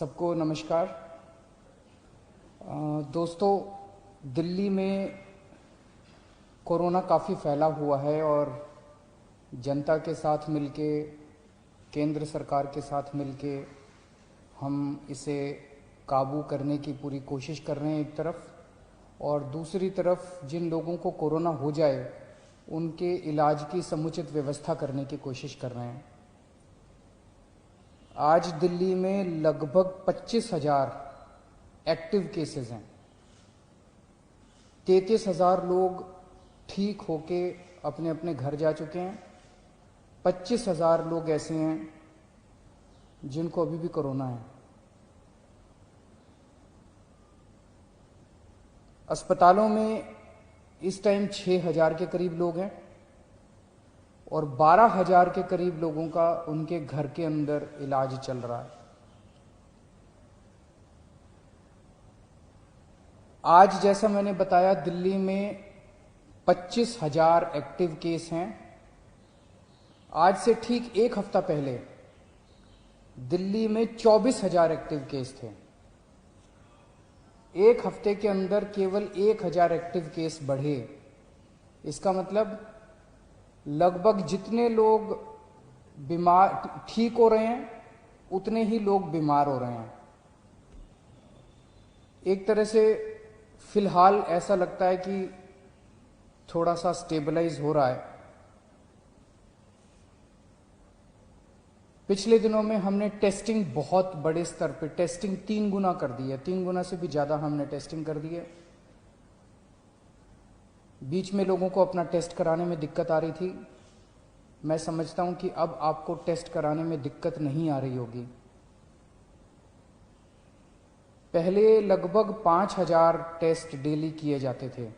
सबको नमस्कार। दोस्तों, दिल्ली में कोरोना काफ़ी फैला हुआ है और जनता के साथ मिलके, केंद्र सरकार के साथ मिलके हम इसे काबू करने की पूरी कोशिश कर रहे हैं एक तरफ, और दूसरी तरफ जिन लोगों को कोरोना हो जाए उनके इलाज की समुचित व्यवस्था करने की कोशिश कर रहे हैं। आज दिल्ली में लगभग 25,000 एक्टिव केसेस हैं। 33,000 लोग ठीक होके अपने अपने घर जा चुके हैं। 25,000 लोग ऐसे हैं जिनको अभी भी कोरोना है। अस्पतालों में इस टाइम 6,000 के करीब लोग हैं और 12,000 के करीब लोगों का उनके घर के अंदर इलाज चल रहा है। आज जैसा मैंने बताया, दिल्ली में 25,000 एक्टिव केस हैं। आज से ठीक एक हफ्ता पहले दिल्ली में 24,000 एक्टिव केस थे। एक हफ्ते के अंदर केवल 1,000 एक्टिव केस बढ़े। इसका मतलब लगभग जितने लोग बीमार ठीक हो रहे हैं उतने ही लोग बीमार हो रहे हैं। एक तरह से फिलहाल ऐसा लगता है कि थोड़ा सा स्टेबलाइज हो रहा है। पिछले दिनों में हमने टेस्टिंग बहुत बड़े स्तर पे टेस्टिंग 3 गुना कर दी है। 3 गुना से भी ज़्यादा हमने टेस्टिंग कर दी है। बीच में लोगों को अपना टेस्ट कराने में दिक्कत आ रही थी। मैं समझता हूं कि अब आपको टेस्ट कराने में दिक्कत नहीं आ रही होगी। पहले लगभग 5,000 टेस्ट डेली किए जाते थे,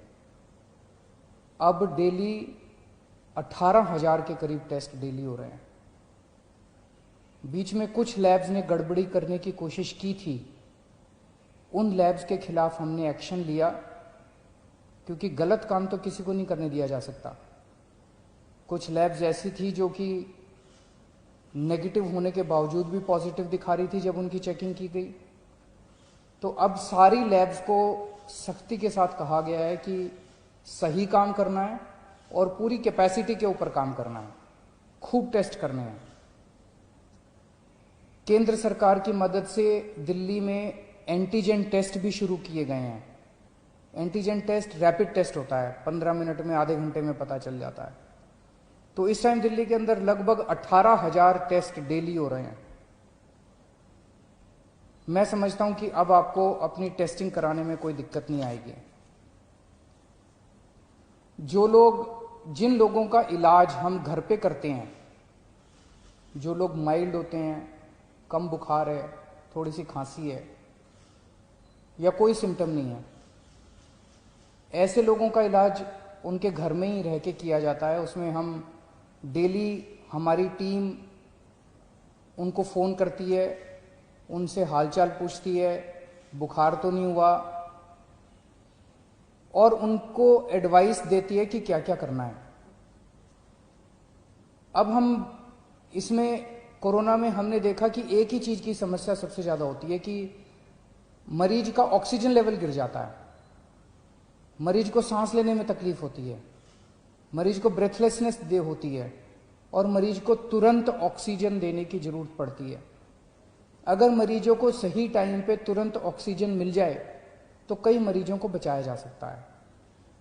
अब डेली 18,000 के करीब टेस्ट डेली हो रहे हैं। बीच में कुछ लैब्स ने गड़बड़ी करने की कोशिश की थी। उन लैब्स के खिलाफ हमने एक्शन लिया, क्योंकि गलत काम तो किसी को नहीं करने दिया जा सकता। कुछ लैब्स ऐसी थी जो कि नेगेटिव होने के बावजूद भी पॉजिटिव दिखा रही थी जब उनकी चेकिंग की गई। तो अब सारी लैब्स को सख्ती के साथ कहा गया है कि सही काम करना है और पूरी कैपेसिटी के ऊपर काम करना है, खूब टेस्ट करने हैं। केंद्र सरकार की मदद से दिल्ली में एंटीजन टेस्ट भी शुरू किए गए हैं। एंटीजन टेस्ट रैपिड टेस्ट होता है, 15 मिनट में, आधे घंटे में पता चल जाता है। तो इस टाइम दिल्ली के अंदर लगभग 18,000 टेस्ट डेली हो रहे हैं। मैं समझता हूं कि अब आपको अपनी टेस्टिंग कराने में कोई दिक्कत नहीं आएगी। जिन लोगों का इलाज हम घर पे करते हैं, जो लोग माइल्ड होते हैं, कम बुखार है, थोड़ी सी खांसी है या कोई सिम्टम नहीं है, ऐसे लोगों का इलाज उनके घर में ही रह के किया जाता है। उसमें हम डेली, हमारी टीम उनको फ़ोन करती है, उनसे हालचाल पूछती है, बुखार तो नहीं हुआ, और उनको एडवाइस देती है कि क्या क्या करना है। अब हम इसमें कोरोना में हमने देखा कि एक ही चीज़ की समस्या सबसे ज़्यादा होती है कि मरीज का ऑक्सीजन लेवल गिर जाता है, मरीज को सांस लेने में तकलीफ होती है, मरीज को ब्रेथलेसनेस होती है और मरीज को तुरंत ऑक्सीजन देने की जरूरत पड़ती है। अगर मरीजों को सही टाइम पे तुरंत ऑक्सीजन मिल जाए तो कई मरीजों को बचाया जा सकता है।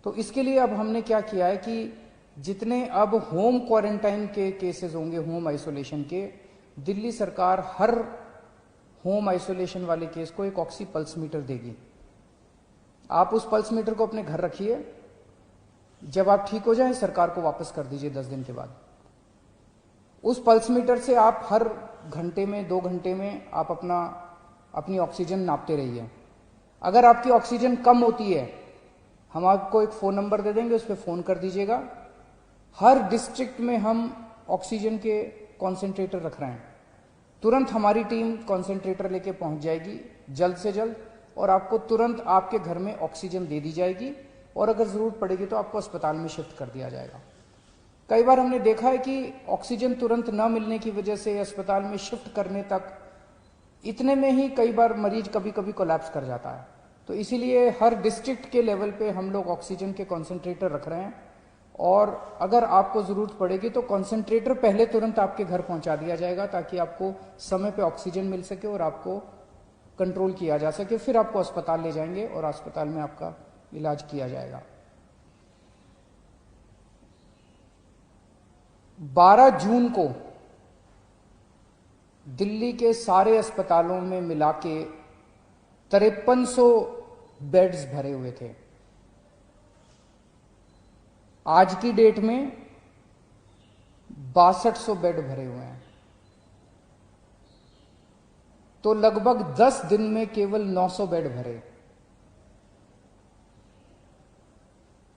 तो इसके लिए अब हमने क्या किया है कि जितने अब होम क्वारंटाइन के केसेस होंगे, होम आइसोलेशन के, दिल्ली सरकार हर होम आइसोलेशन वाले केस को एक ऑक्सी पल्स मीटर देगी। आप उस पल्स मीटर को अपने घर रखिए, जब आप ठीक हो जाएं सरकार को वापस कर दीजिए 10 दिन के बाद। उस पल्स मीटर से आप हर घंटे में, 2 घंटे में आप अपनी ऑक्सीजन नापते रहिए। अगर आपकी ऑक्सीजन कम होती है, हम आपको एक फ़ोन नंबर दे देंगे, उस पर फ़ोन कर दीजिएगा। हर डिस्ट्रिक्ट में हम ऑक्सीजन के कॉन्सेंट्रेटर रख रहे हैं। तुरंत हमारी टीम कॉन्सेंट्रेटर लेके पहुंच जाएगी जल्द से जल्द, और आपको तुरंत आपके घर में ऑक्सीजन दे दी जाएगी, और अगर ज़रूरत पड़ेगी तो आपको अस्पताल में शिफ्ट कर दिया जाएगा। कई बार हमने देखा है कि ऑक्सीजन तुरंत न मिलने की वजह से अस्पताल में शिफ्ट करने तक इतने में ही कई बार मरीज कभी कभी कोलैप्स कर जाता है। तो इसीलिए हर डिस्ट्रिक्ट के लेवल पे हम लोग ऑक्सीजन के कॉन्सेंट्रेटर रख रहे हैं, और अगर आपको जरूरत पड़ेगी तो कॉन्सेंट्रेटर पहले तुरंत आपके घर पहुंचा दिया जाएगा, ताकि आपको समय पे ऑक्सीजन मिल सके और आपको कंट्रोल किया जा सके। फिर आपको अस्पताल ले जाएंगे और अस्पताल में आपका इलाज किया जाएगा। 12 जून को दिल्ली के सारे अस्पतालों में मिला के 5300 बेड्स भरे हुए थे। आज की डेट में 6200 बेड भरे हुए हैं। तो लगभग 10 दिन में केवल 900 बेड भरे।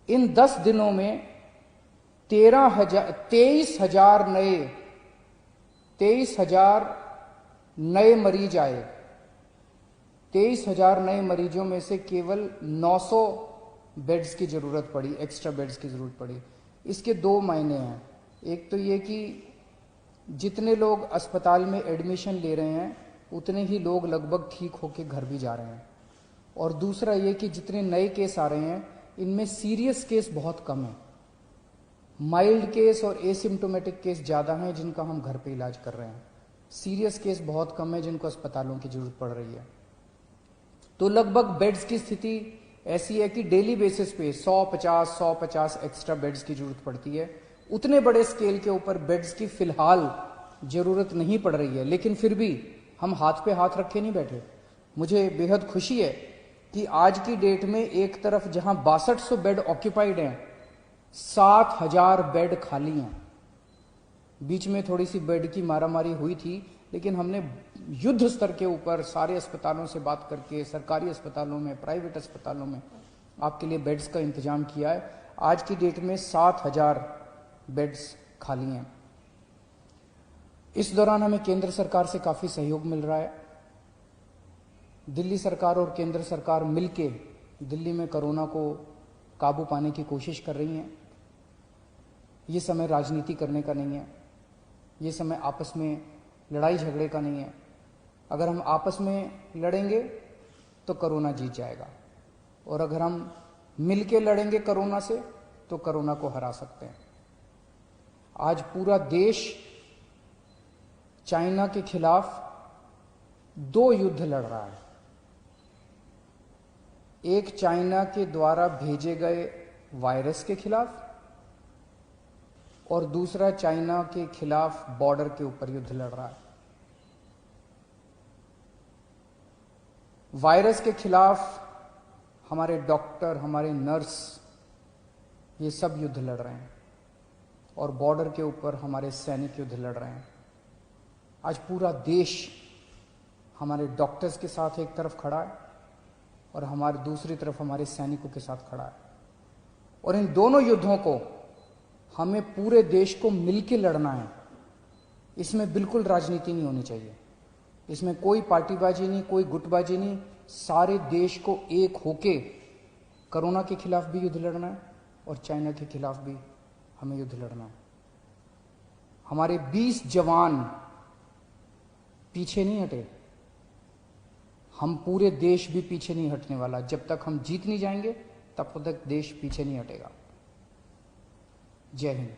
इन 10 दिनों में 23,000 नए मरीज आए। 23,000 नए मरीजों में से केवल 900 बेड्स की जरूरत पड़ी, एक्स्ट्रा बेड्स की जरूरत पड़ी। इसके दो मायने हैं। एक तो ये कि जितने लोग अस्पताल में एडमिशन ले रहे हैं उतने ही लोग लगभग ठीक होकर घर भी जा रहे हैं, और दूसरा ये कि जितने नए केस आ रहे हैं इनमें सीरियस केस बहुत कम है। माइल्ड केस और एसिम्टोमेटिक केस ज़्यादा हैं जिनका हम घर पे इलाज कर रहे हैं। सीरियस केस बहुत कम है जिनको अस्पतालों की जरूरत पड़ रही है। तो लगभग बेड्स की स्थिति ऐसी है कि डेली बेसिस पे 150 एक्स्ट्रा बेड्स की जरूरत पड़ती है। उतने बड़े स्केल के ऊपर बेड्स की फिलहाल जरूरत नहीं पड़ रही है, लेकिन फिर भी हम हाथ पे हाथ रखे नहीं बैठे। मुझे बेहद खुशी है कि आज की डेट में एक तरफ जहां 6200 बेड ऑक्यूपाइड हैं, 7000 बेड खाली हैं। बीच में थोड़ी सी बेड की मारामारी हुई थी, लेकिन हमने युद्ध स्तर के ऊपर सारे अस्पतालों से बात करके सरकारी अस्पतालों में, प्राइवेट अस्पतालों में आपके लिए बेड्स का इंतजाम किया है। आज की डेट में 7000 बेड्स खाली हैं। इस दौरान हमें केंद्र सरकार से काफ़ी सहयोग मिल रहा है। दिल्ली सरकार और केंद्र सरकार मिलके दिल्ली में कोरोना को काबू पाने की कोशिश कर रही हैं। ये समय राजनीति करने का नहीं है, ये समय आपस में लड़ाई झगड़े का नहीं है। अगर हम आपस में लड़ेंगे तो कोरोना जीत जाएगा, और अगर हम मिलके लड़ेंगे कोरोना से तो कोरोना को हरा सकते हैं। आज पूरा देश चाइना के खिलाफ 2 युद्ध लड़ रहा है। एक चाइना के द्वारा भेजे गए वायरस के खिलाफ, और दूसरा चाइना के खिलाफ बॉर्डर के ऊपर युद्ध लड़ रहा है। वायरस के खिलाफ हमारे डॉक्टर, हमारे नर्स, ये सब युद्ध लड़ रहे हैं, और बॉर्डर के ऊपर हमारे सैनिक युद्ध लड़ रहे हैं। आज पूरा देश हमारे डॉक्टर्स के साथ एक तरफ खड़ा है और हमारे दूसरी तरफ हमारे सैनिकों के साथ खड़ा है, और इन दोनों युद्धों को हमें पूरे देश को मिलकर लड़ना है। इसमें बिल्कुल राजनीति नहीं होनी चाहिए, इसमें कोई पार्टीबाजी नहीं, कोई गुटबाजी नहीं। सारे देश को एक होके कोरोना के खिलाफ भी युद्ध लड़ना है और चाइना के खिलाफ भी हमें युद्ध लड़ना है। हमारे 20 जवान पीछे नहीं हटे, हम पूरे देश भी पीछे नहीं हटने वाला। जब तक हम जीत नहीं जाएंगे तब तक देश पीछे नहीं हटेगा। जय हिंद।